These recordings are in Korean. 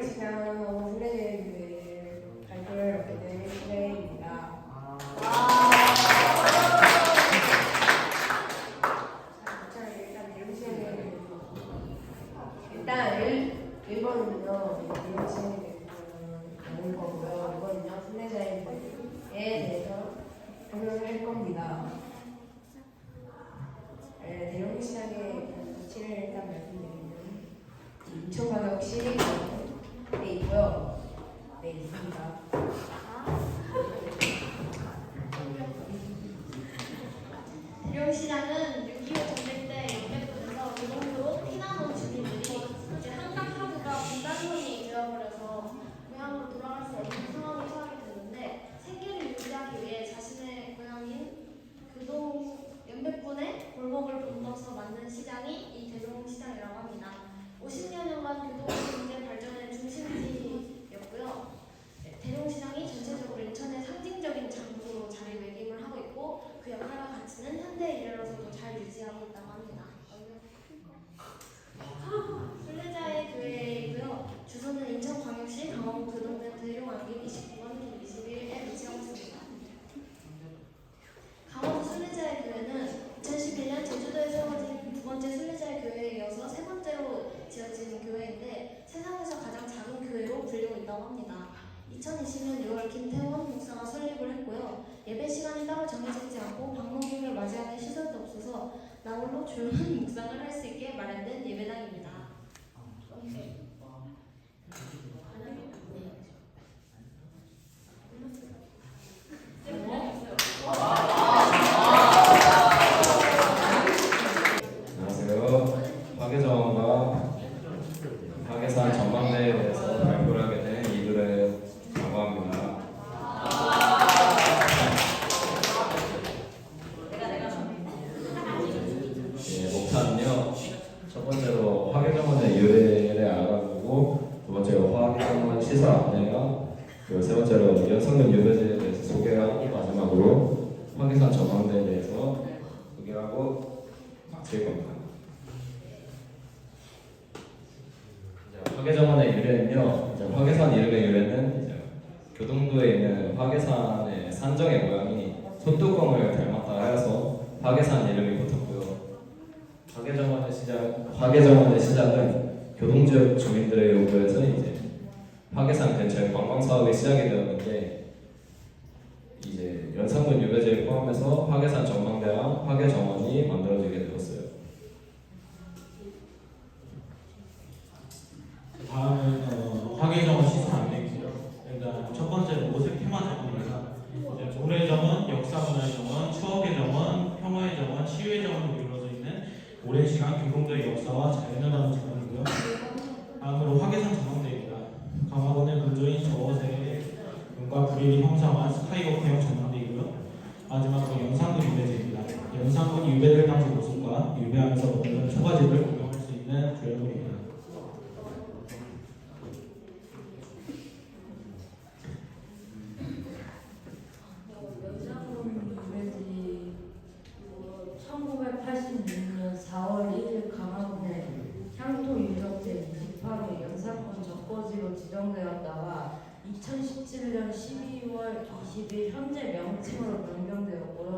시간 오후 순례자의 발표를 맡게 된 신혜입니다. 일단 1번은요, 이런 시간이 나올 거고요. 2번은요, 순례자에 대해서 설명을 할 겁니다. 내용 시작의 가치를 일단 말씀드리면 인천광역시 네 있고요. 네 있습니다. 대령시장은 6.25 전쟁 때 연맥군에서 노동부로 피난 온 주민들이 이제 한강 하구가 분단선이 되어버려서 고향으로 돌아갈 수 없는 상황에 처하게 되는데 생계를 유지하기 위해 자신의 고향인 그동 연맥군의 골목을 본떠서 만든 시장이 이 대동시장이라고 합니다. 50여년간 교동 경제 발전의 중심지였고요. 대동시장이 전체적으로 인천의 상징적인 장소로 자리매김을 하고 있고 그 역할과 가치는 현대에 이르러서도 잘 유지하고 있다고 합니다. 순례자의 교회이고요. 주소는 인천광역시 강원구 교동면 대룡안길 29번 길 21에 위치하고 있습니다. 강원도 순례자의 교회는 2011년 제주도에 세워진 두 번째 순례자의 교회에 이어서 세 번째로 지어진 교회인데 세상에서 가장 작은 교회로 불리고 있다고 합니다. 2020년 6월 김태원 목사가 설립을 했고요. 예배 시간이 따로 정해져 있지 않고 방문객을 맞이하는 시설도 없어서 나홀로 조용한 묵상을 할 수 있게 마련된 예배당입니다. 안녕하세요. 화계정원과 화계산 전망대에 대해서 발표를 하게 된 이들의라고 합니다. 목차는요. 첫 번째로 화계정원의 유래를 알아보고, 두 번째로 화계정원 시설 안내와, 그리고 세 번째로 연성군 유배지에 대해서 소개하고, 마지막으로 화계산 전망대에 대해서 소개하고 마칠 겁니다. 화계정원의 유래는요, 화계산 이름의 유래는 교동도에 있는 화계산의 산정의 모양이 손뚜껑을 닮았다 하여서 화계산 이름이 붙었고요. 화계정원의 시작은 교동지역 주민들의 요구에서 화계산 근처에 관광 사업이 시작이 되었는데, 연산군 유배지를 포함해서 화계산 전망대와 화계정원이 만들어지게 되었어요. 다음은 화계정원 시설 안내입니다. 일단 첫 번째로 오색 테마 정원입니다. 올해의 정원, 역사문화의 정원, 추억의 정원, 평화의 정원, 치유의 정원으로 이루어져 있는 오랜 시간 교동도의 역사와 자연을 다룬 정원이고요. 다음으로 화계산 전망대입니다. 강화군의 군조인 저어세의 눈과 불일이 형상화한 스카이워크형 전망대이고요. 마지막으로 연산군 유배지입니다. 연산군 유배를 당시 모습과 유배하면서 먹는 초가집을 구경할 수 있는 구역입니다. 연산군 유배지 1986년 4월 1일 강화군의 향토 유적 제28호 연산군 적거지로 지정되었다가 2017년 12월 20일 현재 명칭으로 변경되었고요.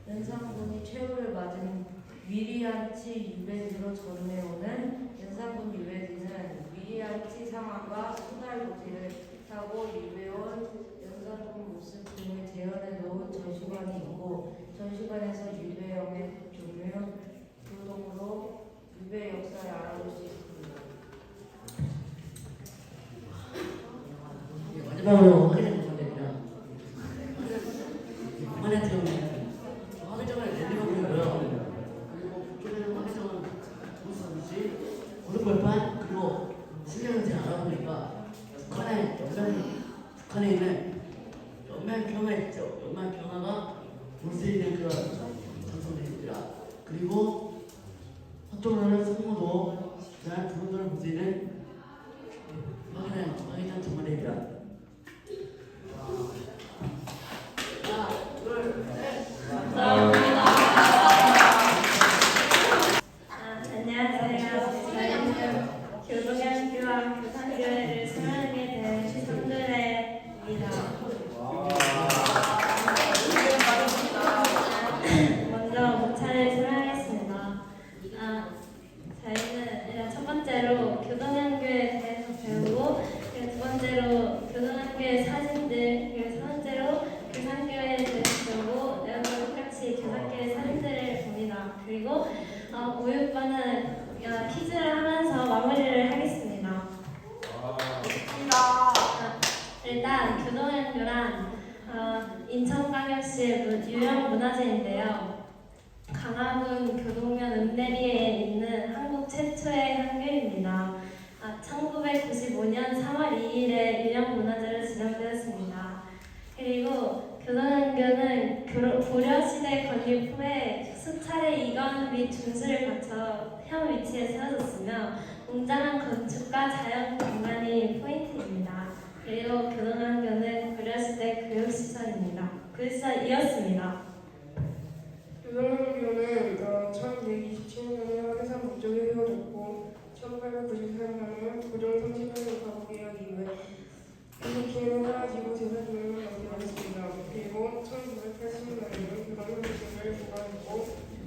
연산군이 최후를 맞은 위리안치 유배지로 전해오는 연산군 유배지는 위리안치 상황과 수달고지를 타고 유배온 연산군 모습 등을 재현해 놓은 전시관이 있고, 전시관에서 유배영의 종묘 교동으로 유배 역사를 알아볼 수 있습니다. 마지막으로 확인해 보겠습니다. 이번에 들어오면 화계정을 내려오고요. 그리고 화계정은 무슨 뜻이 고속벌판 그리고 신경을 제가 알아보니까 북한에 있는 연말평화 있죠. 연말평화가 볼 수 있는 그런 장소들입니다. 그리고 서쪽으로는 성모도 그다음 부분들을 볼 수 있는 화계정 전망대입니다. 안녕하세요. 저는 교동양교와 교산교회를 일단 교동학교란 인천광역시의 유형 문화재인데요. 강화군 교동면 읍내리에 있는 한국 최초의 학교입니다. 1995년 3월 2일에 유형 문화재로 지정되었습니다. 그리고 교동학교는 고려시대 건립 후에 수차례 이관 및 준수를 거쳐 현 위치에 세워졌으며 웅장한 건축과 자연 공간이 포인트입니다. 그리고 교동학교는 고려시대 교육시설이었습니다. 교동학교는 1127년에 황해산 북쪽에 세워졌고 1893년에 고종 30년을 가구개혁 이후에 이렇게는 사라지고 제사주문을 만들어졌습니다. 그리고 1980년에는 교동학교를 보관했고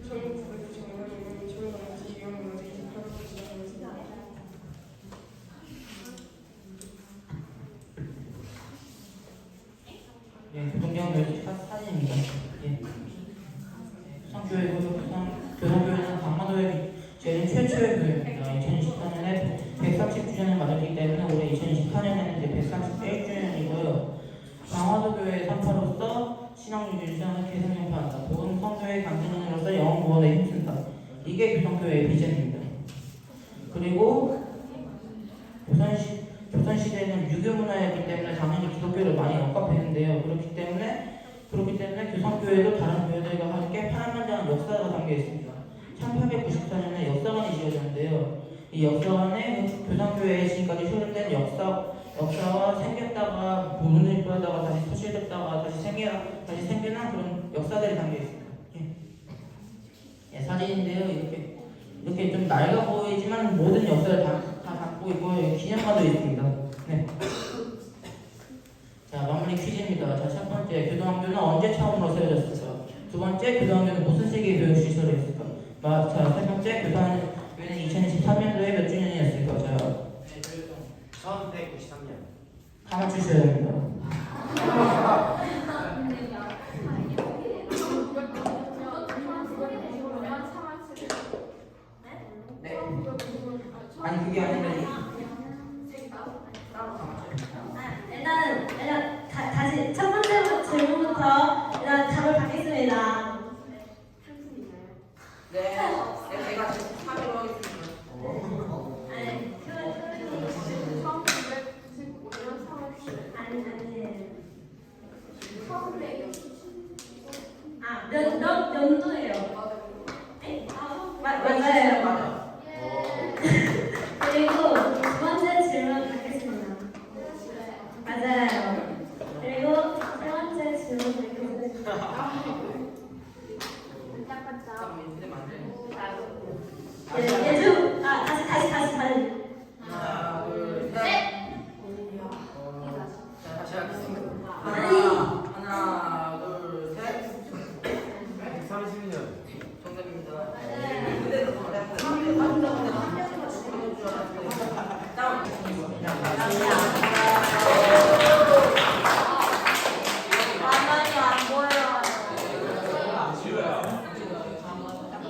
1995년에는 2천여 원어치 유형문화재 28호로 지정되었습니다. 예, 동경교육 사진입니다. 예. 교동교회는 강화도에 제일 최초의 교회입니다. 2014년에 130주년을 맞았기 때문에 올해 2024년에는 이제 131주년이고요. 강화도 교회의 산파로서 신앙 유지를 개선연파한다. 복음 성교의 강진인으로서 영혼 구원에 힘쓴다. 이게 교동교회의 비전입니다. 그리고 조선시대는 유교 문화였기 때문에 당연히 기독교를 많이 억압했는데요. 그렇기 때문에 교성교회도 다른 교회들과 함께 파란만장한 역사가 담겨 있습니다. 1894년에 역사관이 지어졌는데요. 이 역사관에 교성교회에 지금까지 소개된 역사와 생겼다가 문을 뿌렸다가 다시 소실됐다가 다시 생겨난 그런 역사들이 담겨 있습니다. 예, 사진인데요. 이렇게 좀 낡아 보이지만 모든 역사를 다 담고 있고 기념관도 있습니다. 네. 자, 마무리 퀴즈입니다. 자, 첫 번째, 교동학교는 언제 처음으로 세워졌을까? 두 번째, 교동학교는 무슨 시기의 교육시설이었을까? 자, 세 번째, 교동학교는 2023년도에 몇 주년이었을까? 자, 1993년. 다 맞추셔야 됩니다. 네. 아니, 그게 아니라 일단 다시 첫 번째 질문부터 일단 답을 받겠습니다. 네. 제가 지금 참여로 하겠습니다. 아니, 몇 연도예요? 네? 맞아요. 그리고 두 번째 질문 받겠습니다. 맞아요. 그리고 세 번째 질문 드리겠습니다. 예주 다시. 하나, 둘, 셋. 자, 다시 하겠습니다. 하나, 둘, 셋. 130년. 정답입니다.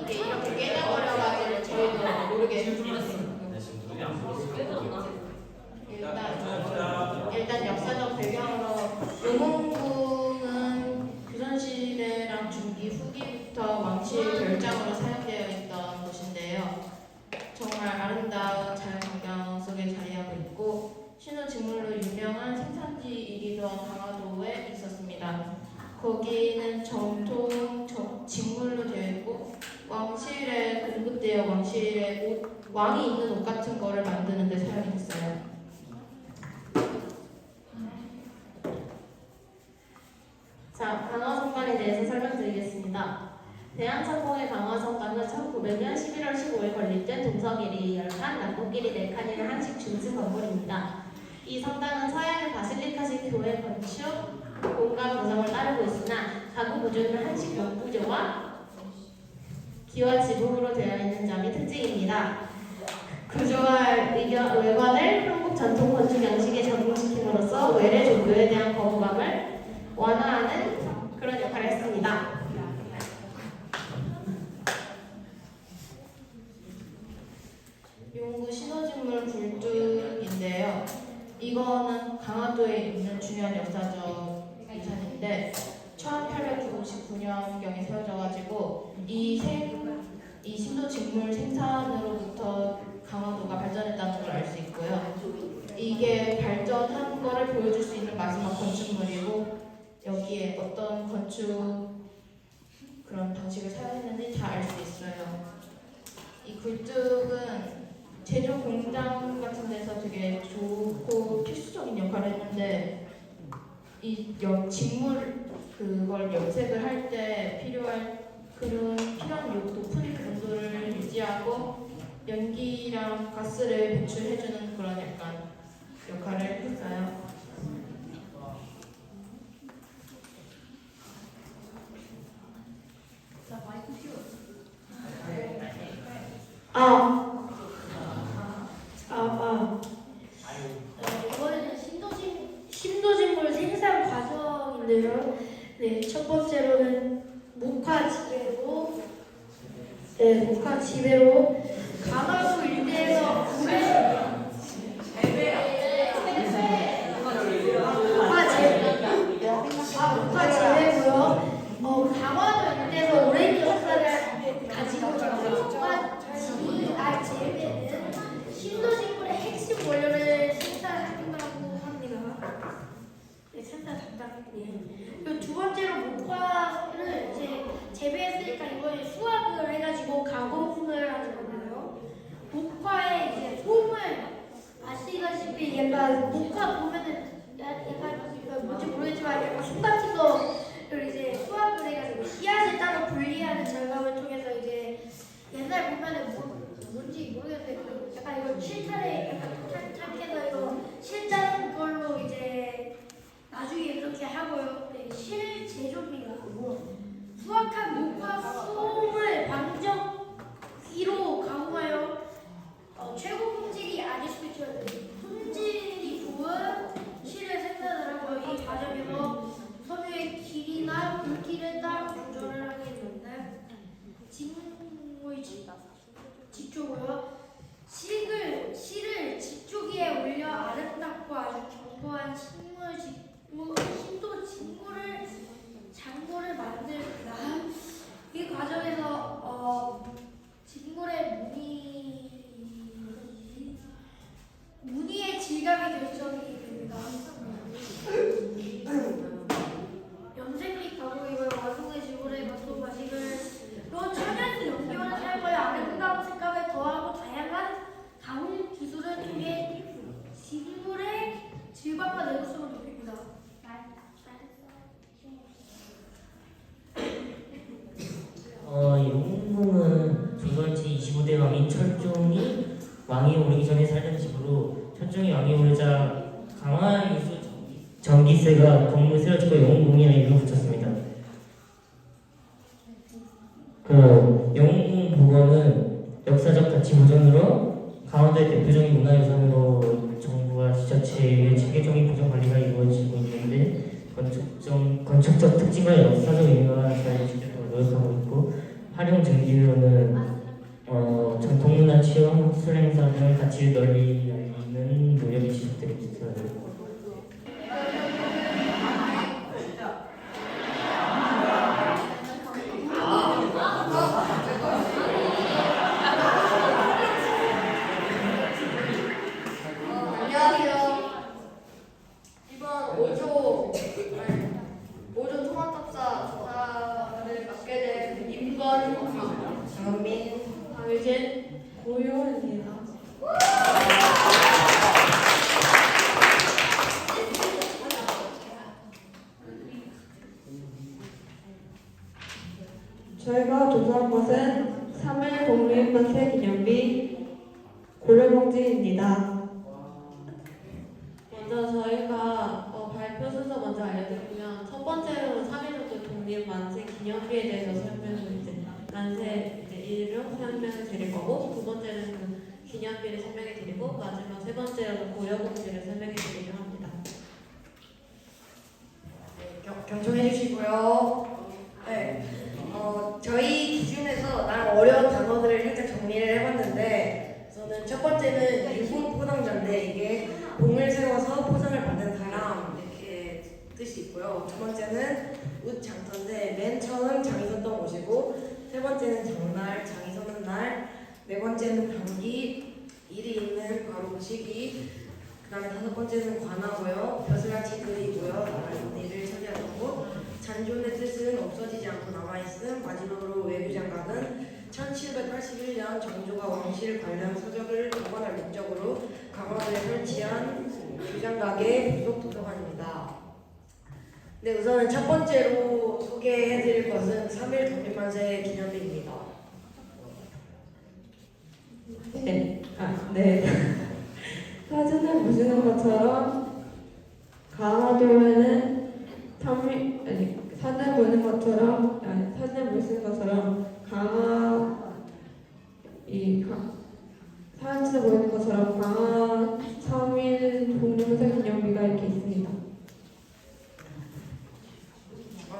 이게 이렇게 깨져버려가지고 저희도 모르게 일단 역사적 배경으로 용흥궁은 조선시대랑 중기 후기부터 왕실 별장으로 사용되어 있던 곳인데요. 정말 아름다운 자연환경 속에 자리하고 있고 신호직물로 유명한 생산지이기도 한 강화도에 있었습니다. 거기는 정통 직물로 되어 있고 왕실에 공급되어 왕실의 왕이 입는 옷 같은 거를 만드는 데 사용이 됐어요. 자, 강화성관에 대해서 설명드리겠습니다. 대한천공의 강화성관은 1900년 11월 15일 건립된 동서길이 10칸, 남북길이 4칸이나 한식 중심 건물입니다. 이 성당은 서양의 바실리카식 교회 건축 공간 구성을 따르고 있으나 가구 구조는 한식 용구조와 기와 지붕으로 되어 있는 점이 특징입니다. 구조와 외관을 한국 전통 건축 양식에 적응시킴으로써 외래 종교에 대한 거부감을 완화하는 그런 역할을 했습니다. 용구 신호직물 굴뚝인데요. 이거는 강화도에 있는 중요한 역사적遗产인데 1899년경에 세워져가지고 이 신도 직물 생산으로부터 강화도가 발전했다는 걸 알 수 있고요. 이게 발전한 거를 보여줄 수 있는 마지막 건축물이고 여기에 어떤 건축 그런 방식을 사용했는지 다 알 수 있어요. 이 굴뚝은 제조 공장 같은 데서 되게 좋고 필수적인 역할을 했는데 이 직물 그걸 염색을 할 때 필요한 높은 온도를 유지하고 연기랑 가스를 배출해주는 그런 약간 역할을 했어요. 이번에는 신도직물 생산 과정인데요. 네, 첫 번째로는 목화 지배로 강화도 일대에서 목화 재배고요. 강화도 일대에서 오랜 역사를 가지고 있는 목화 재배는 신도직물의 핵심 원료를 생산한다고 합니다. 네, 생산 담당이에요. 그리고 두 번째로 목화를 이제 재배했으니까 이번에 수확을 해가지고 가공을 하는 건데요. 목화의 이제 솜을 아시다시피 약간 목화 보면은 약간 뭔지 모르겠지만 약간 솜 같은 거를 이제 수확을 해가지고 씨앗을 따로 분리하는 작업을 통해서 이제 옛날 보면은 뭔지 모르겠는데 그 약간 이거 실타래 약간 탁해서 이거 실자는 걸로 이제 나중에 이렇게 하고요. 네, 실제조입니다. 수확한 목화 솜을 방정기로 가공하여 최고 품질이 아닐 수도 있지만 품질이 좋은 실을 생산을 하고요. 이 과정에서 섬유의 길이나 굵기를 따로 조절을 하게 되는 직물 직조고요. 실을 직조기에 올려 아름답고 아주 견고한 신도 장고를 만듭니다. 이 과정에서 직물의 무늬의 질감이 결정이 됩니다. 염색 및 가공이고요. 완성된 직물의 맛도 마식을 천연 연기원을 사용하여 아름다운 색감을 더하고 다양한 가공 기술을 통해 직물의 질감과 내구성을 높입니다. 영웅궁은 조선 제25대 왕인 철종이 왕이 오르기 전에 살던 집으로 철종이 왕이 오르자 강화유수 전기세가 건물 새로 짓고 영웅궁이라는 이름을 붙였습니다. 영웅궁 복원은 역사적 가치 보존으로 강화도의 대표적인 문화유산으로 정부와 지자체의 체계적인 보존 관리가 이루어지고 있는데 건축적 특징과 역사적 의미가 잘 지키도록 노력하고 있고 활용 증진으로는 전통문화 체험, 학술 행사 등의 가치를 널리 알리는 노력이 지속되고 있어요. 저희가 조사한 것은 3일 독립만세 기념비 고려봉지입니다. 먼저 저희가 발표 순서 먼저 알려드리면 첫 번째로 3.1 독립만세 기념비에 대해서 설명을 만세 이름 설명을 드릴 거고, 두 번째는 그 기념비를 설명해 드리고, 마지막 세 번째로는 고려봉지를 설명해 드리려 합니다. 경청해 주시고요. 네. 저희 기준에서 나름 어려운 단어들을 살짝 정리를 해봤는데, 저는 첫 번째는 유분포장자인데 이게 봉을 세워서 뜻이 있고요. 두 번째는 웃장터인데 맨 처음 장이 섰던 곳이고, 세 번째는 장날, 장이 서는 날, 네 번째는 방기, 일이 있는 바로 시기, 그 다음에 다섯 번째는 관하고요. 벼슬아치들이고요. 나라는 일을 처리하고, 잔존의 뜻은 없어지지 않고 남아있음. 마지막으로 외교장각은 1781년 정조가 왕실 관련 서적을 보관할 목적으로 강화도에 설치한 규장각의 부속 도서관입니다. 네, 우선은 첫 번째로 소개해드릴 것은 3.1 독립만세 기념비입니다. 네. 사진을 보시는 것처럼 강화도에는 사진을 보시는 것처럼 사진을 보이는 것처럼 강화 3.1 독립만세 기념비가 이렇게 있습니다.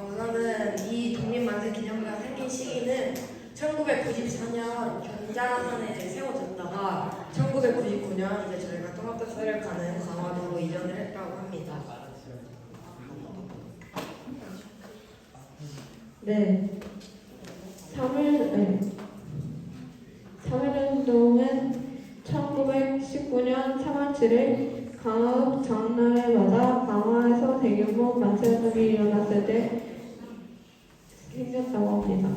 우선은 이 독립만세 기념비가 생긴 시기는 1994년 견자산에 세워졌다가 1999년 이제 저희가 통합특사를 가는 강화도로 이전을 했다고 합니다. 네. 3.1운동은 1919년 3월 7일 강화읍 장날을 맞아 강화에서 대규모 만세운동이 일어났을 때 생겼다고 합니다.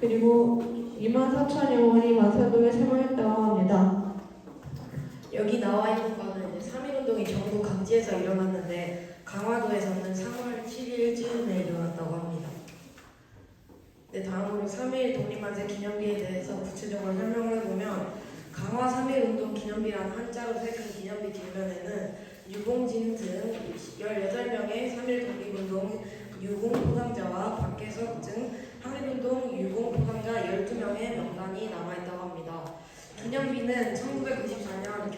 그리고 24,000여 원이 만세운동에 참여했다고 합니다. 여기 나와 있는 거는 이제 3.1운동이 전국 각지에서 일어났는데 강화도에서는 3월 7일쯤에 일어났다고 합니다. 네, 다음으로 3.1 독립만세 기념비에 대해서 구체적으로 설명을 해보면 강화 3.1운동 기념비라는 한자로 새긴 기념비 뒷면에는 유봉진 등 18명의 3.1 독립운동 유공 포상자와 박계석 등 항일운동 유공 포상자 12명의 명단이 남아있다고 합니다. 기념비는 1994년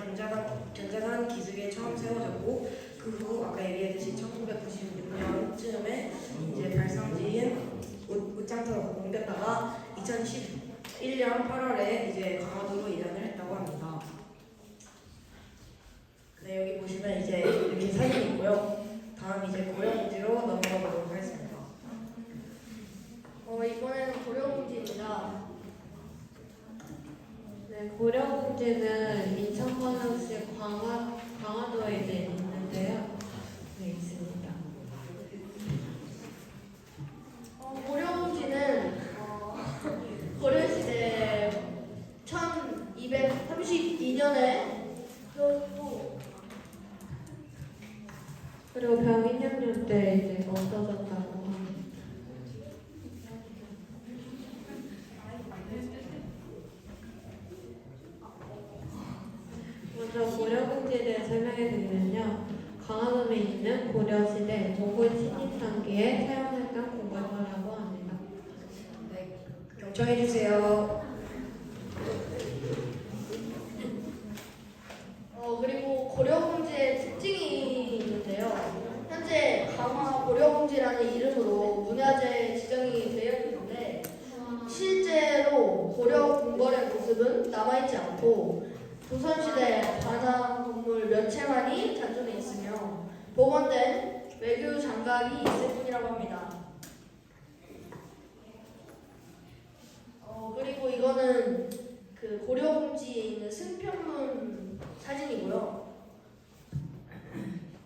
견자산 기슭에 처음 세워졌고 그 후 아까 얘기했듯이 1996년쯤에 이제 발상지인 웃장터로 옮겼다가 2011년 8월에 이제 강화도로 이전을 했다고 합니다. 네, 여기 보시면 이제 이렇게 사진이 있고요. 다음 이제 고려공지로 넘어가 보도록 하겠습니다. 이번에는 고려공지입니다. 네, 고려공지는 인천광역시 강화도에 이제 있는데요. 네, 있습니다. 고려공지는 고려시대 1232년에 그리고 병인년년 때 이제 없어졌다고 합니다. 먼저 고려공지에 대해 설명해 드리면요. 강화도에 있는 고려시대 몽골 침입 단기에 사용했던 공간이라고 합니다. 네, 경청해 주세요. 그리고 고려공지의 특징이 있는데요. 현재 강화 고려공지라는 이름으로 문화재에 지정이 되어 있는데 실제로 고려 궁궐의 모습은 남아있지 않고 조선시대 관악 건물 몇 채만이 잔존해 있으며 복원된 외교 장각이 있을 뿐이라고 합니다. 그리고 이거는 그 고려공지에 있는 승편문 사진이고요.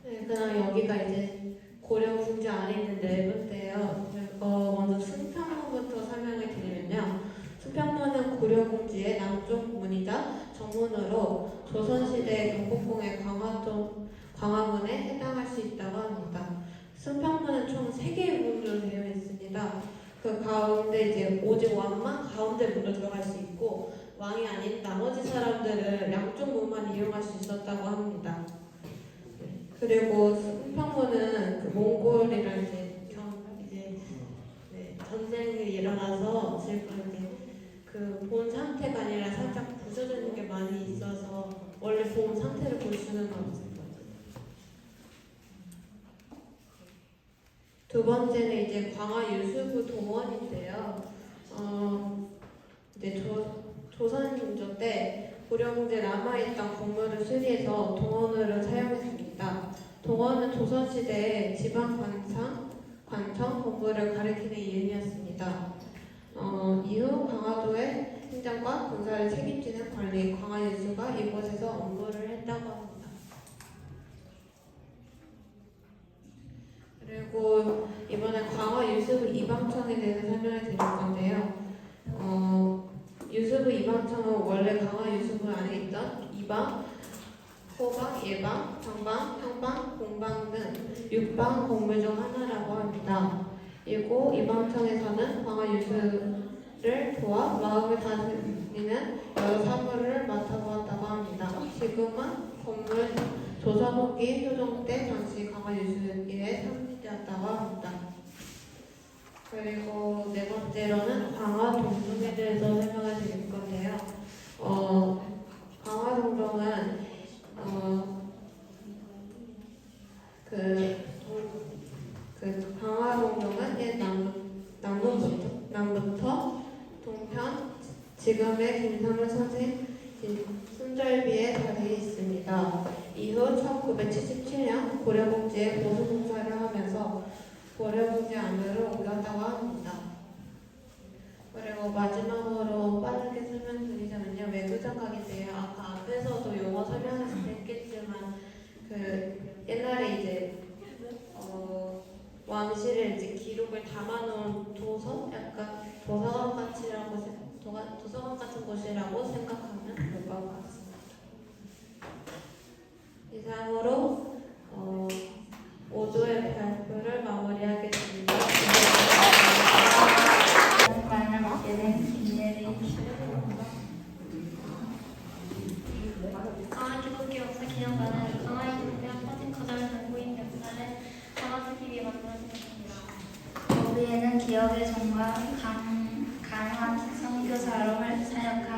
네, 그럼 여기가 이제 고려공지 안에 있는 내부인데요. 먼저 승편문부터 설명을 드리면요. 승편문은 고려공지의 남쪽 문이자 정문으로 조선시대 경복궁의 광화문에 해당할 수 있다고 합니다. 승편문은 총 3개의 문으로 되어 있습니다. 그 가운데 이제 오직 왕만 가운데 문으로 들어갈 수 있고 왕이 아닌 나머지 사람들은 양쪽 문만 이용할 수 있었다고 합니다. 그리고 승편문은 그 몽골이랑 전쟁이 일어나서 지금 이제 그 본 상태가 아니라 살짝 부서지는 게 많이 있어서 원래 본 상태를 볼 수는 없습니다. 두 번째는 이제 광화유수부 동원인데요. 이제 조선인조 때 고려공지에 남아있던 건물을 수리해서 동원으로 사용했습니다. 동어는 조선시대의 지방 관청 본부를 가리키는 이름이었습니다. 이후 강화도의 행정과 군사를 책임지는 관리 광화유수가 이곳에서 업무를 했다고 합니다. 그리고 이번에 광화유수부 이방청에 대해서 설명을 드릴 건데요. 유수부 이방청은 원래 강화유수부 안에 있던 이방, 호방, 예방, 정방, 형방, 공방 등 6방 건물 중 하나라고 합니다. 그리고 이방청에서는 광화유수를 도와 마을을 다스리는 여러 사무를 맡아보았다고 합니다. 지금은 건물 조선 후기 효종 때 당시 광화유수의 상징되었다고 합니다. 그리고 네 번째로는 광화동동에 대해서 설명을 드릴 건데요. 광화동동은 광화동동은 옛 남부터 동편 지금의 김선우 선생 순절비에 자리해 있습니다. 이후 1977년 고려공지에 보수공사를 하면서 고려공지 안으로 옮겼다고 합니다. 그리고 마지막으로 빠르게 설명드리자면요. 외교장각인데요. 아까 앞에서도 용어 설명했을 때 했겠지만 옛날에 이제 왕실의 이제 기록을 담아놓은 도서? 약간 도서관 같은 곳이라고 생각하면 될 것 같습니다. 이상으로 5조의 발표를 마무리하겠습니다. 강화기독교 역사 기념관은 강화기독교와 퍼진 거점을 달고 있는 역사를 담아두기 위해 만들어졌습니다. 거기에는 기억의 정과 강한 선교사로 사역한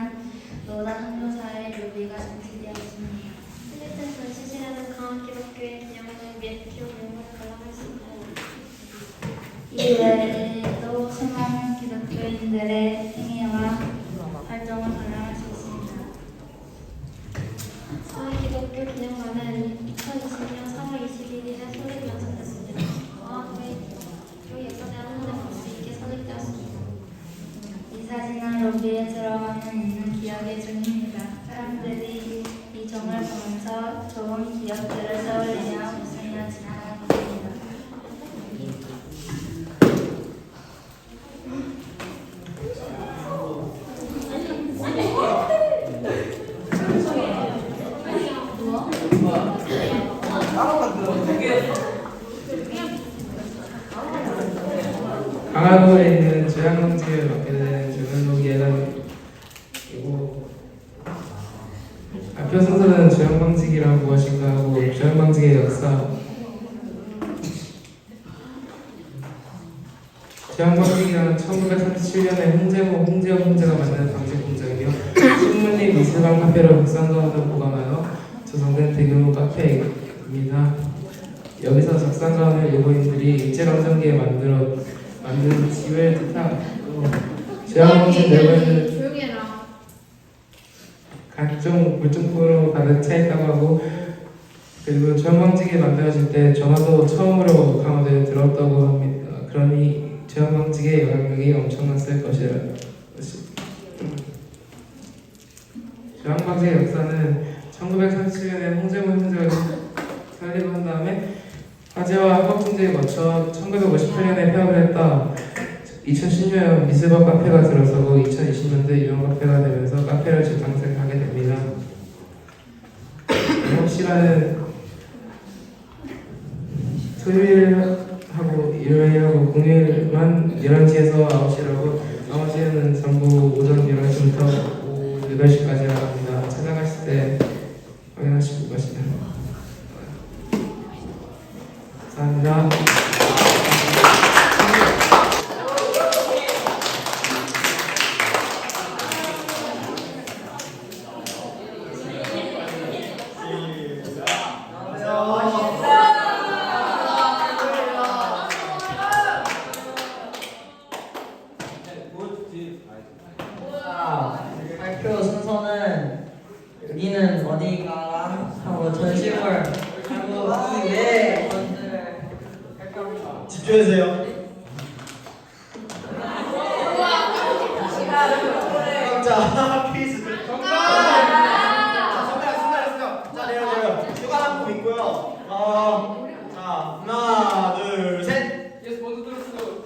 노단 선교사의 묘비가 전시되어 있습니다. 필리핀 전시실에는 강화기독교의 기념하는 기록 내용을 관람할 수 있고 이외에도 수많은 기독교인들의 행위와 활동을 관람할 수 있습니다. 강화기독교 기념관은 2020년 3월 21일에 설립이 완성됐습니다. 강화교회 역사대학 현대 볼 수 있게 설립되었습니다. 이 사진은 로비에 들어가는 있는 기억의 중입니다. 사람들이 이 점을 보면서 좋은 기억들을 떠올리며 웃으며 지나가는 것입니다. 강화도에 있는 조양광직을 맡게 된 조현록 예단이고 앞서 순서는 조양광직이란 무엇인가 하고 조양광직의 역사 조양광직이란 1937년에 홍제업 홍제가 만든 광직 공장이며 신문림 미술관 카페로 작상가운을 보관하여 조성된 대규모 카페입니다. 여기서 작상가운을 일본인들이 일제강점기에 만든 집을 뜻하고 조양광직 내부에는 각종 물품으로 가득 차 있다고 하고 그리고 조양광직이 만들어질 때 전화도 처음으로 강화도에 들어왔다고 합니다. 그러니 조양광직의 영향력이 엄청났을 것이라. 조양광직의 역사는 1937년에 홍제문 형제가 설립한 다음에 화재와 학업분쟁에 거쳐 1958년에 폐업을 했다. 2010년 미술관 카페가 들어서고 2020년대 유형 카페가 되면서 카페를 재탄생하게 됩니다. 영업시간은 토요일하고 일요일하고 공휴일만 11시에서 9시라고 나머지는 전부 오전 11시부터 오후 8시까지라고 합니다. 찾아가실 때 확인하시고 가시면 감사합니다. 발표 순서는 여기는 어디가 하고 전시물 하고 이외에 집중해주세요. 자, 퀴즈. 정답! 자, 내려. 휴가 한국 있고요. 자, 하나, 둘, 셋. 예스 모두 들었어.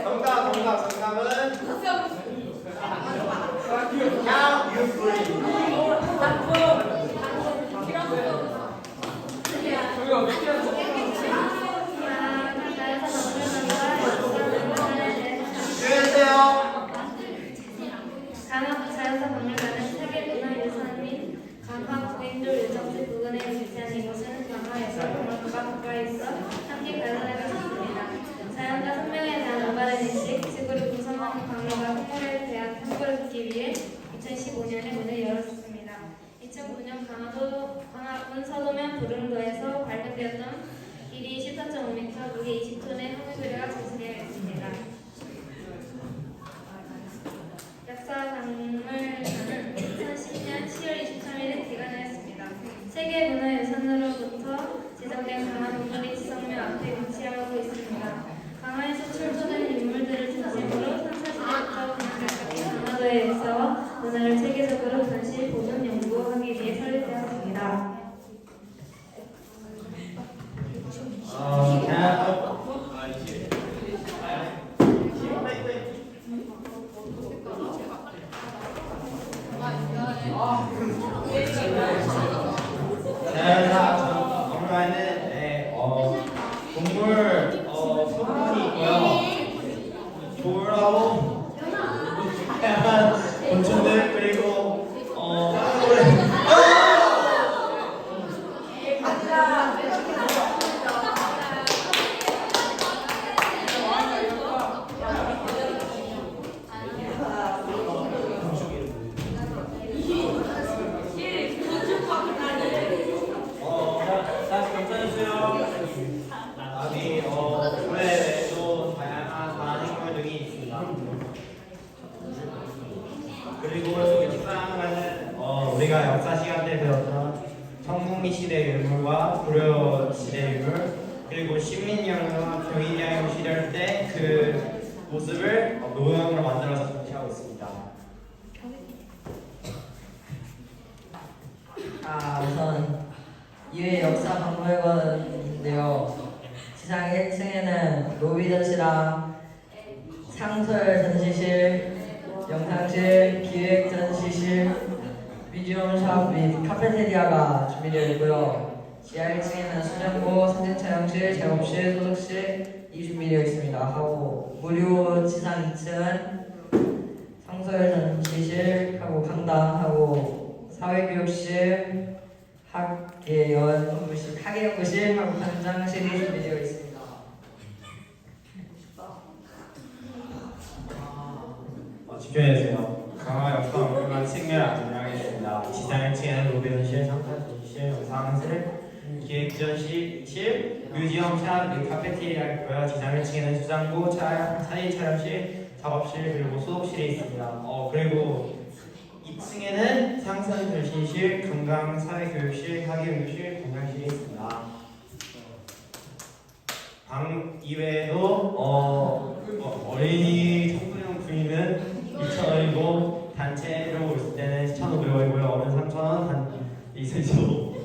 정답은 향유불. 저희 어떻게 하죠? 자연사 박물관은 세계문화유산인 강화 구행도 유적지 부근에 위치한 이곳은 강화에서 박물관과 가까이 있어 함께 발견할 수 있습니다. 자연과 생명에 대한 올바른 인식, 지구를 구성하는 광물과 생물에 대한 탐구를 돕기 위해 2015년에 문을 열었습니다. 2009년 광화군 서도면 부릉도에서 발견되었던 길이 14.5m, 무게 20톤의 항해조류가 전시되어 있습니다. 역사박물관은 2010년 10월 23일에 개관하였습니다. 세계문화유산으로부터 지정된 강화동굴이 지성묘 앞에 위치하고 있습니다. 강화에서 출토된 인물들을 중심으로 선사시대부터 그날까지 강화도의 역사와 문화를 체계적으로 전시, 보존, 연구하기 위해 설립되었습니다. 자연사 박물관은 동물 소문이 있고요. 돌하고 다양한 곤충들 그리고 다시 괜찮으세요? 나비 외에도 다양한 반응물 등이 있습니다. 그리고 식사하는 우리가 역사 시간 때 배웠던 청국리 시대 유물과 고려 시대 유물 그리고 신민영과 경인여행 시절 때 그 모습을 노형으로 만들어서 전시하고 있습니다. 우선 이회 역사박물관인데요. 지상 1층에는 로비 전시랑 상설 전시실, 영상실, 기획 전시실, 뮤지엄샵 및 카페테리아가 준비되어 있고요. 지하 1층에는 수련고, 사진 촬영실, 작업실, 소속실이 준비되어 있습니다. 하고 무료 지상 2층은 상설 전시실 하고 강당하고 사회교육실, 학예연구실 하고 관장실이 준비되어 있습니다. 집중해주세요. 강화 역사박물관 측면을 안내하겠습니다. 지상 1층에는 로비 전시실, 상설 전시실, 영상실, 기획전시실, 뮤지엄샵 및 카페테리아가 있고요. 지상 1층에는 수장고, 사진 촬영실, 작업실 그리고 소독실이 있습니다. 그리고 2층에는 상선 전시실, 관광 사회교육실, 학예연구실, 관장실이 있습니다. 방 이외에도 어린이 청소년부위는 2,000원이고 단체로 올 때는 1,500원이고요. 어른 3,000원, 단 있으시죠.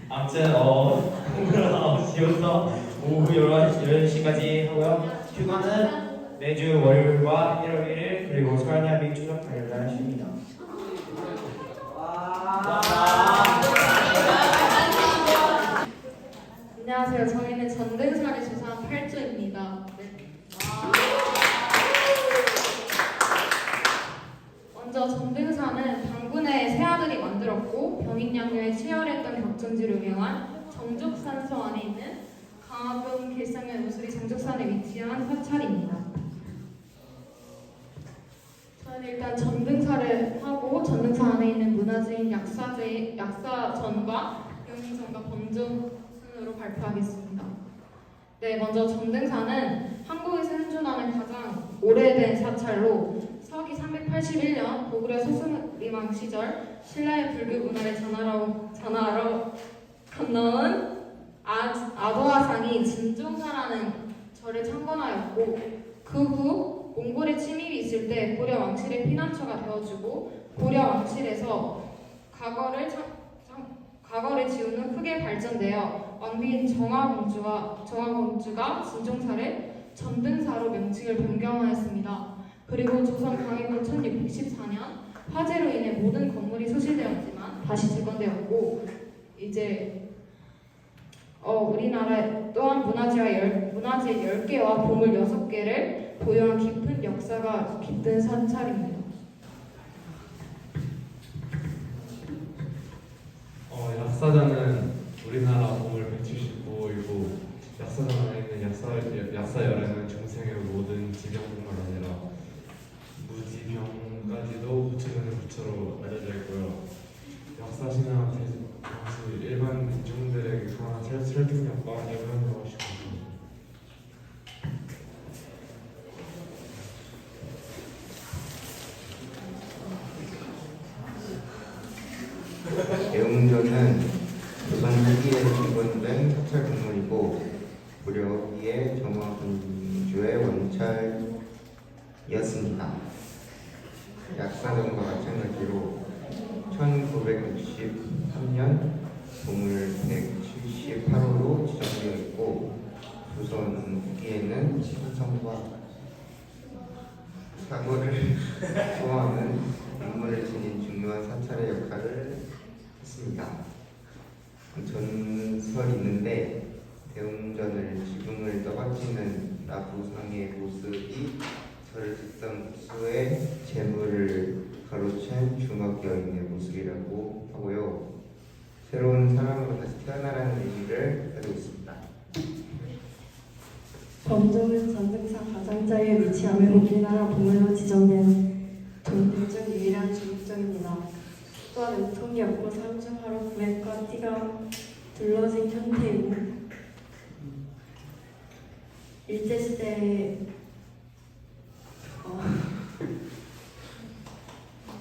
아무튼 오늘 9시부터 오후 11시까지 하고요. 휴가는 매주 월요일과 일요일 그리고 설날 및 추석 당일날 쉽니다. 안녕하세요. 저희는 전등산에 조사한 8조입니다. 먼저 전등산은 당군의 새아들이 만들었고 병익양요에 치열했던 격전지로 유명한 정족산소 안에 있는 강화군 길상면 우수리 정족산에 위치한 사찰입니다. 저는 일단 전등사를 하고 전등사 안에 있는 문화재인 약사전과 용인전과 범종순으로 발표하겠습니다. 네, 먼저 전등사는 한국에서 현존하는 가장 오래된 사찰로 서기 381년 고구려 서승리망 시절 신라의 불교 문화를 전하러 건너온 아도하 되었고 그 후 몽골의 침입이 있을 때 고려 왕실의 피난처가 되어주고 고려 왕실에서 과거를 지운 후 크게 발전되어 왕비인 정화공주가 진종사를 전등사로 명칭을 변경하였습니다. 그리고 조선 강해군 1614년 화재로 인해 모든 건물이 소실되었지만 다시 재건되었고 이제 우리나라 또한 문화재 10개와 보물 6개를 보유한 깊은 역사가 깃든 사찰입니다. 약사전은 우리나라 보물 179호이고 약사전 안에 있는 약사열에는 중생의 모든 질병뿐만 아니라 무지병까지도 부처전의 부처로 알려져 있고요. 약사신은 당시 일반 대중들에게 강한 설득력과 영향을 주고 대웅전은 조선 후기에 기본된 사찰 건물이고 고려기의 정화군주의 원찰이었습니다. 약사전과 마찬가지로 1963년 보물 178호로 지정되어 있고 조선 후기에는 신성과 사고를 소화하는 인물을 지닌 중요한 사찰의 역할을 했습니다. 전설이 있는데 대웅전을 지붕을 떠받치는 나부상의 모습이 절삭 국수의 재물을 가로챈 중학 여인의 모습이라고 하고요. 새로운 사람으로 다시 태어나라는 의미를 가지고 있습니다. 범종은 전등사 가장자리에 위치하며 우리나라 보물로 지정된 동들 중 유일한 중국정입니다. 또한 은통이 없고 상중하로 구획과 띠가 둘러진 형태이고 일제시대에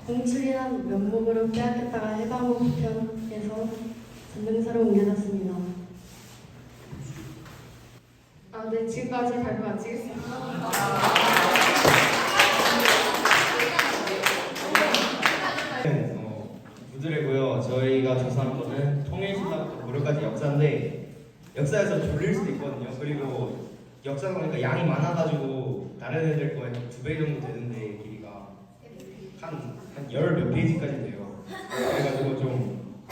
공출이란 면목으로 빼앗겼다가 해방후 편에서 전등사로 옮겨졌습니다. 네, 지금까지 발표 마치겠습니다. 부드래고요. 저희가 조사한 거는 통일신라부터 고려까지 역사인데 역사에서 졸릴 수도 있거든요. 그리고 역사가 보니까 양이 많아가지고 다른 애들 거에 2배 정도 되는데 길이가 한 10몇 페이지까지 돼요. 그래가지고 좀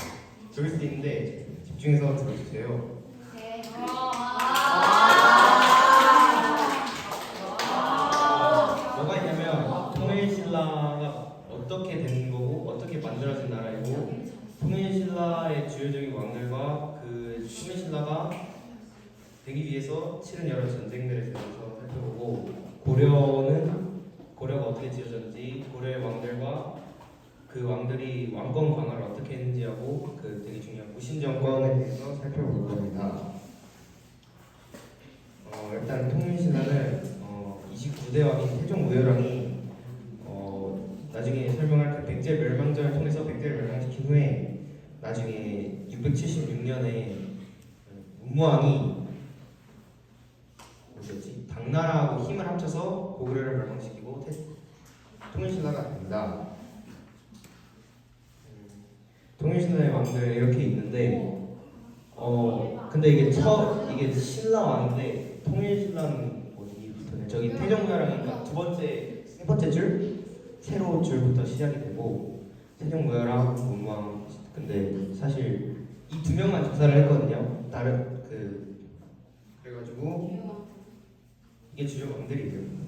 졸릴 수도 있는데 집중해서 들어주세요. 네. 뭐가 있냐면 통일신라가 어떻게 된 거고 어떻게 만들어진 나라이고 통일신라의 주요적인 왕들과 그 통일신라가 되기 위해서 치른 여러 전쟁들에 대해서 살펴보고 고려가 어떻게 지어졌는지 고려의 왕들과 그 왕들이 왕권 강화를 어떻게 했는지 하고 그 되게 중요한 무신정권에 대해서 살펴볼 겁니다. 일단 통일신라는 29대 왕인 태종우열왕이 나중에 설명할 그 백제 멸망전을 통해서 백제를 멸망시킨 후에 나중에 676년에 문무왕이 뭐였지? 당나라하고 힘을 합쳐서 고구려를 멸망시키고 통일신라가 됩니다. 통일신라의 왕들 이렇게 있는데 근데 이게 신라 왕인데 통일신라는 어디부터 저기 태종무열왕이니까 세 번째 줄 세로 줄부터 시작이 되고 태종무열왕 문무왕 근데 사실 이 2명만 조사를 했거든요. 다른 그래가지고 이게 주요 왕들이에요.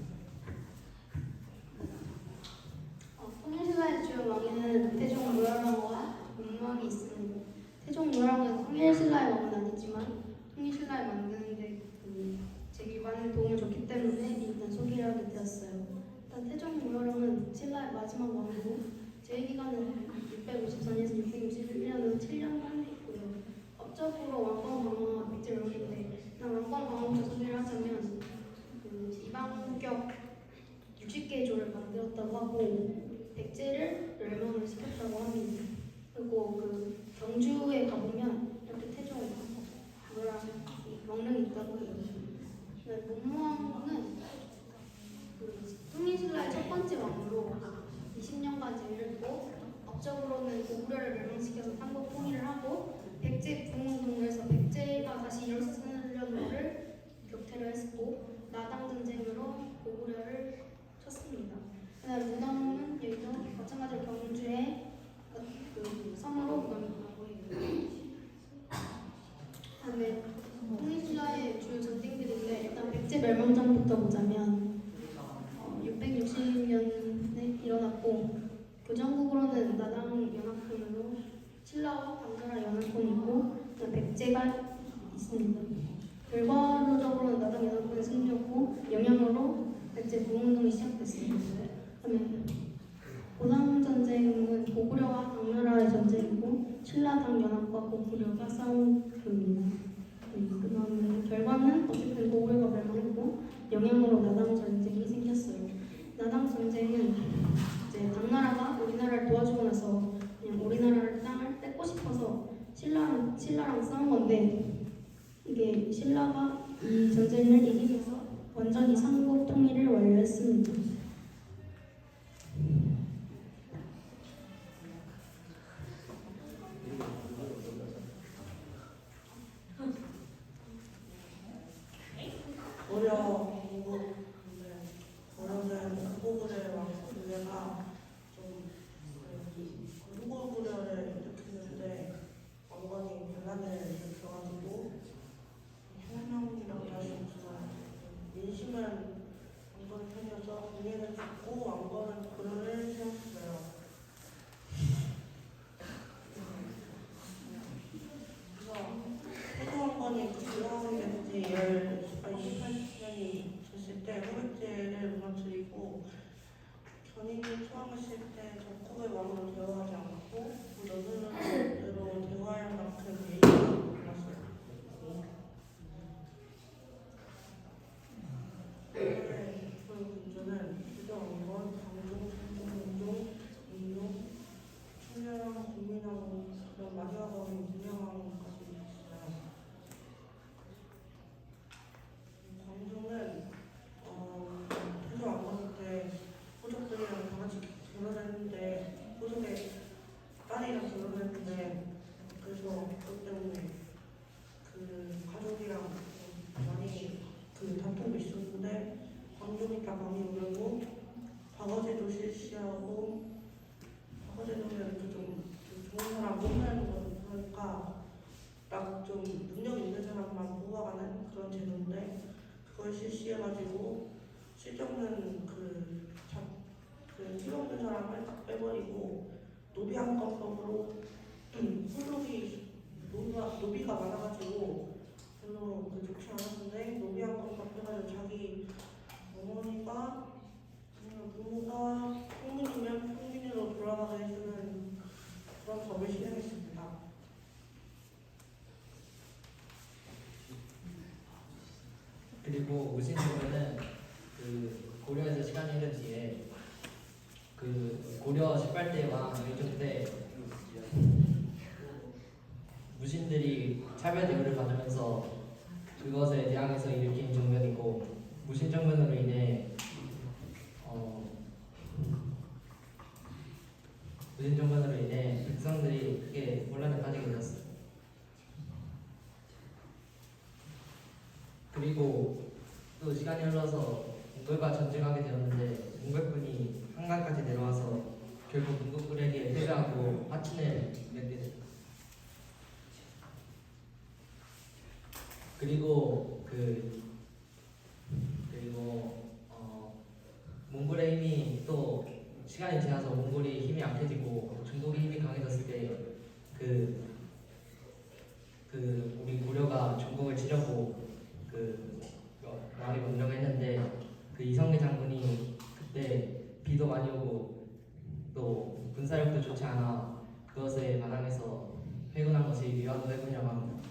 통일신라의 주요 왕에는 태종무열왕과 문무왕이 있습니다. 태종무열왕은 통일신라의 왕은 아니지만 통일신라를 만드는데 제 기반에 도움을 줬기 때문에 일단 소개를 하게 되었어요. 일단 태종무열왕은 신라의 마지막 왕이고 재위기간은 654년에서 661년으로 7년간 있고요. 법적으로 왕권 강화 백제명인데 왕권 강화부터 소개를 하자면 이방격 60개의 조를 만들었다고 하고 백제를 멸망을 시켰다고 합니다. 그리고 경주에 가보면 이렇게 태종 무열왕 왕릉이 있다고 해요. 문무왕은 고구려를 멸망시켜서 삼국 통일을 하고 백제 부흥운동을 해서 백제가 다시 일어서려는 격퇴를 했고 나당 전쟁으로 고구려를 쳤습니다. 그다음에 문왕은 여기도 마찬가지로 경주의 그 성으로 무너집니다. 그다음에 통일신라의 주요 전쟁들인데 일단 백제 멸망전부터 보자면 660년에 일어났고 교정국으로는 나당 연합군으로 신라와 당나라 연합군이 있고 백제가 있습니다. 결과적으로는 나당 연합군의 승리였고 영향으로 백제 부흥운동이 시작됐습니다. 그다음에 고당 전쟁은 고구려와 당나라의 전쟁이고 신라당 연합과 고구려가 싸운 겁니다. 그다음에 결과는 어쨌든 고구려가 멸망했고 영향으로 나당 전쟁이 생겼어요. 나당 전쟁은 이제 당나라가 우리나라를 도와주고 나서 그냥 우리나라를 땅을 뺏고 싶어서 신라랑 싸운 건데 이게 신라가 이 전쟁을 이기면서 완전히 삼국 통일을 완료했습니다. 고려 고려는 후고구려의 왕고구려가 좀 후고구려를 일으켰는데 왕건이 반란을 일으켜가지고 혁명이라고 할 수 없지만 민심은 왕건 편이어서 군인은 죽고 왕건은 고려를 세웠어요. 태조왕건이 국왕이 된 지 18년이 됐을 때 후백제를 무너뜨리고 견인이 투항했을 때 적국의 왕으로 대우하지 않고 그 너그러로 대우할 만큼 예의가 몰랐어요. 그 군주는 태조왕건, 방종, 성종, 인종, 청렬왕, 국민왕, 그런 마지막 왕인 문명왕까지 있어요. 광종은 태조왕건 때 호족들이랑 다 같이 결혼했는데 호족의 딸이랑 결혼했는데 그래서 그것 때문에 그 가족이랑 많이 그 다툼이 있었는데 광종이 딱 많이 오르고 박어제도 실시하고 박어제도는 좀 좋은 사람 뽑는 거니까 딱 좀 능력 있는 사람만 뽑아가는 그런 제도인데 그걸 실시해가지고 실적는 그 필요 없는 사람을 딱 빼버리고 노비한건법으로 노비가 많아가지고 별로 좋지 않았는데 노비한건법 해가지고 자기 어머니가 아니면 부모가 평민이면 평민으로 돌아가게 해주는 그런 법을 실행했습니다. 그리고 무신정부는 그 고려에서 시간이 흐른 뒤에 그 고려 18대 왕 의종 때 무신들이 차별 대우를 받으면서 그것에 대항해서 일으킨 정변이고 무신정변으로 인해 백성들이 크게 혼란에 빠지게 되었어요. 그리고 또 시간이 흘러서 몽골과 전쟁하게 되었는데 몽골군이 한강까지 내려와서 결국 문고군에게 패배하고 화친을 맺게 됩니다. 그리고 몽골의 힘이 또 시간이 지나서 몽골이 힘이 약해지고 중국의 힘이 강해졌을 때 우리 고려가 중국을 치려고 마을이 명령했는데 그 이성계 장군이 그때 비도 많이 오고 또 군사력도 좋지 않아 그것에 반항해서 회군한 것이 위화도 회군이라고 합니다.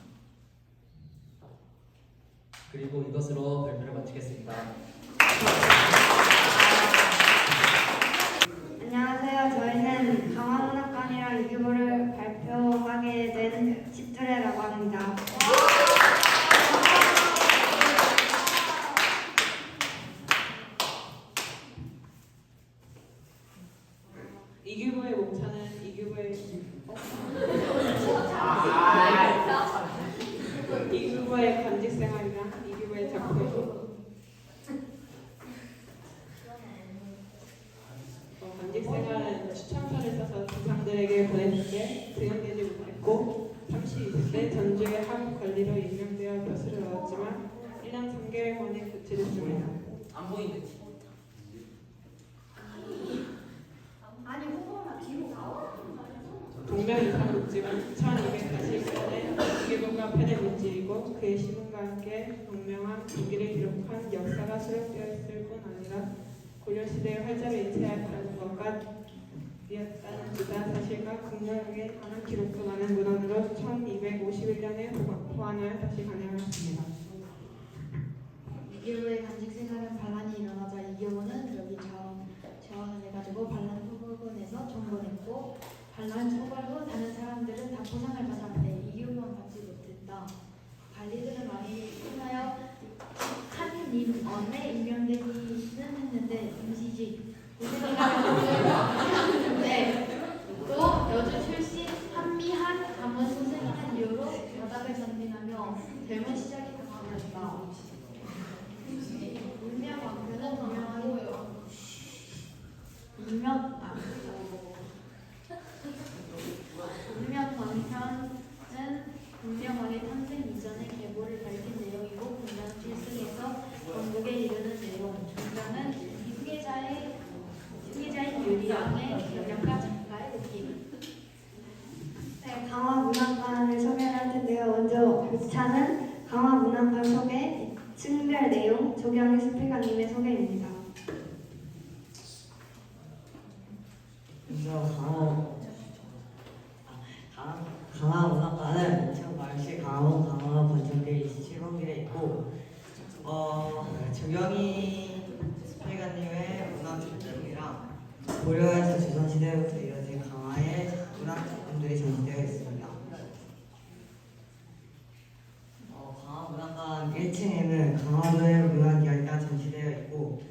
그리고 이것으로 발표를 마치겠습니다. 안녕하세요. 저희는 강화문학관이랑 이규보를 발표하게 된 집두레라고 합니다. 이규보의 몸차는 이규보의 1년 3개월 만에 교체됐습니다. 안 보이네. 아니 후보나 뒤로 나와. 동명 이상 물질은 1241년에 기계공과 펜의 물질이고 그의 시문과 함께 동명한 무기를 기록한 역사가 수록되어 있을 뿐 아니라 고려시대의 활자를 일체하는 것과 이었다는 데다 사실과 극명하게 관한 기록도 많은 문헌으로 1251년에 호환을 다시 간행하였습니다. 이교의 간직 생활은 반란이 일어나자 이교는 여기 자원을 해가지고 반란 후보군에서 정벌했고 반란 처벌 후 다른 사람들은 다 보상을 받았는데 이교만 받지 못했다. 관리들은 많이 혼나여 한 임원에 임명되기는 했는데 임시직 고생이라는데 또 여주 출신 한미한 가문 소생이라는 이유로 바닥을 전진하며 젊은 시작이 다가왔다. 울며 왕표는 울며 광편은 분명하게 탄생 이전의 계보를 밝힌 내용이고 분명 필승에서 건국에 이르는 내용. 중간은 후계자인 유리왕의 경력과 작가의 느낌. 네, 강화문학관을 소개할 텐데요. 먼저 목차는 강화문학관 소개, 층별 내용, 조경희 수필가님의 소개입니다. 먼저 강화문학관은 인천광역시 강화문 건축길 27번길에 있고 조경희 수필가님의 문학작품이랑 고려에서 조선시대부터 이어진 강화의 문학작품들이 전시되어 있습니다. 강화문학관 1층에는 강화도의 문학이야기가 전시되어 있고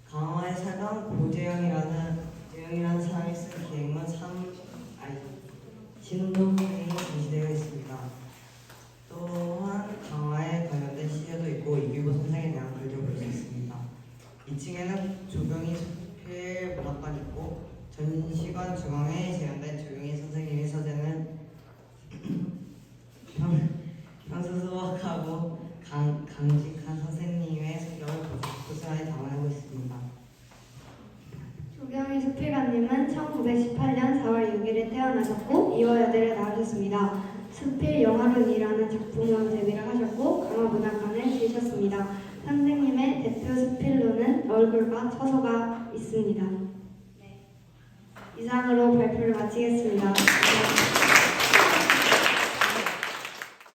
강화에 살던 고재영이라는 사람이 쓴 기행문 신문이 전시되어 있습니다. 또한 강화에 관련된 시제도 있고 이규보 선생에 대한 글도 볼 수 있습니다. 2층에는 조경희 수필 문학관이 있고 전시관 중앙에 재현된 조경희 선생님의 서재는 평소 수학하고 강직한 선생님의 성격을 고스란히 담아내고 있습니다. 조경희 수필가님은 1918년 4월 6일에 태어나셨고 이화여대를 나오셨습니다. 수필 영화론이라는 작품으로 데뷔를 하셨고 강화문학관을 지으셨습니다. 선생님의 대표 수필로는 얼굴과 처소가 있습니다. 이상으로 발표를 마치겠습니다.